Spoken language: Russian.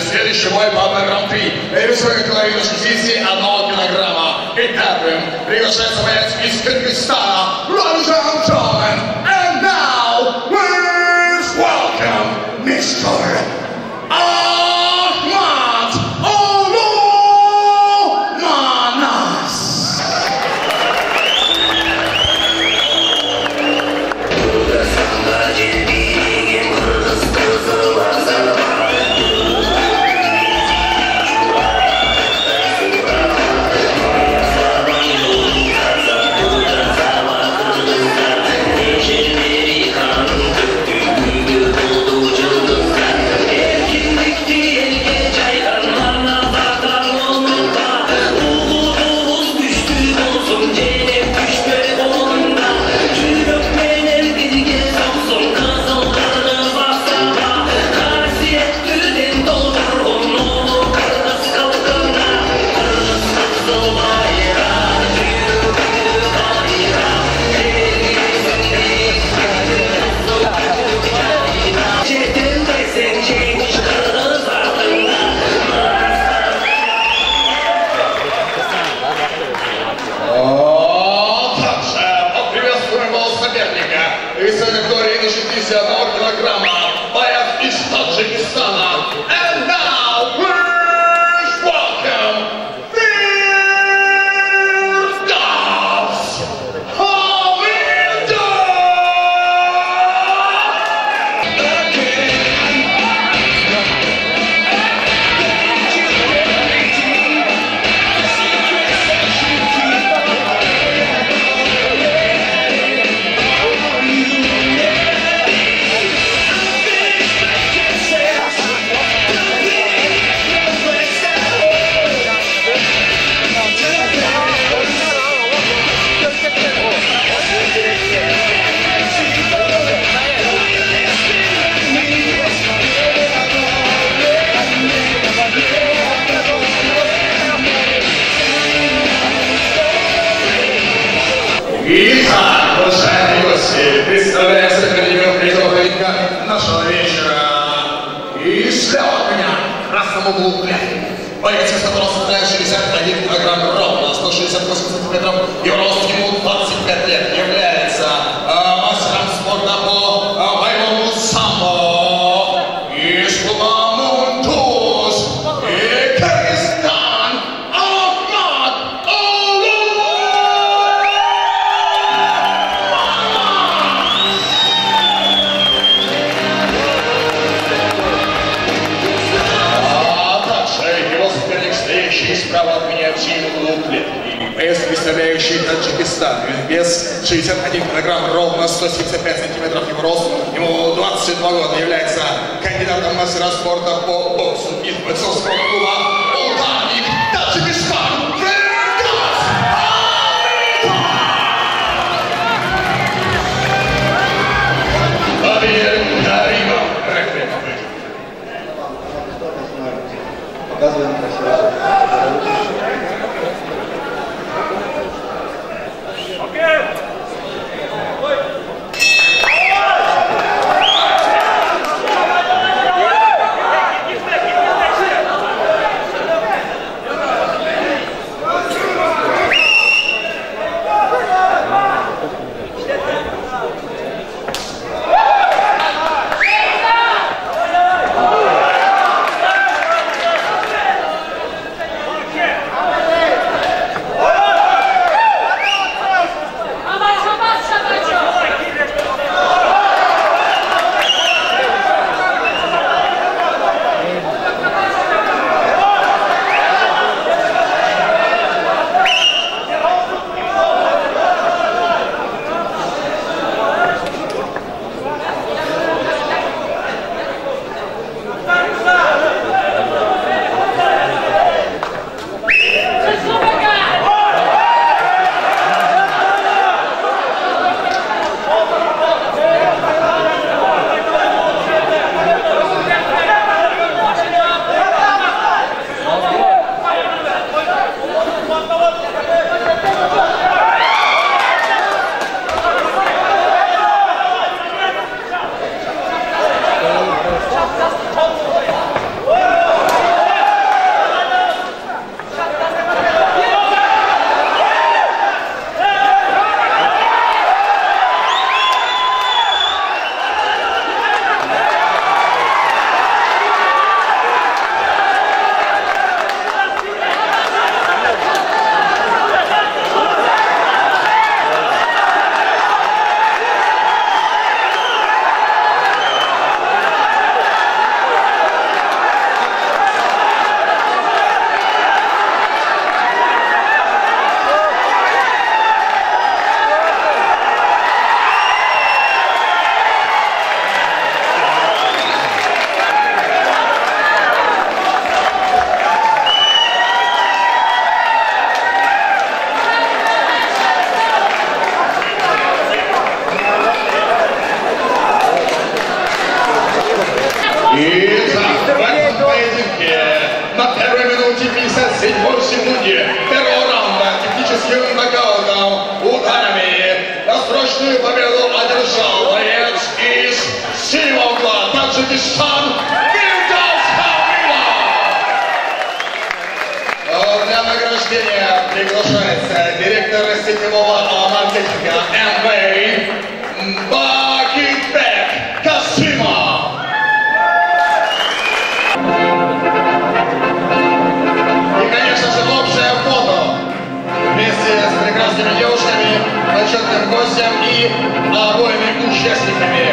следующий бой по гран-при. Весовая категория 61 килограмма. И первым приглашается боец из Кыргызстана, ladies and gentlemen. And now, please welcome Mr. Ahmad Olumanas. And now, please welcome Firdavs Итак, уважаемые гости, представляем сохранение третьего поединка нашего вечера. И слева от меня, в красном углу клетки, боец, который составляет 61 килограмм ровно, 168 сантиметров, и рост ему 25 лет, является мастером спорта по боевому самбо из клуба Мунтуз и Кыргызстан, Ахмад справа от меня в синем углу клетки. Боец, представляющий Таджикистан. Вес 61 килограмм, ровно 175 сантиметров его рост. Ему 22 года, является кандидатом мастера спорта по боксу из бойцовского клуба «Ударник», Таджикистан. Показываем красиво. Шан Вильдас-Хамила. Для награждения приглашается директор сетевого маркетинга Amway Багитбек Касима. И, конечно же, общее фото вместе с прекрасными девушками, почетным гостем и обоими участниками.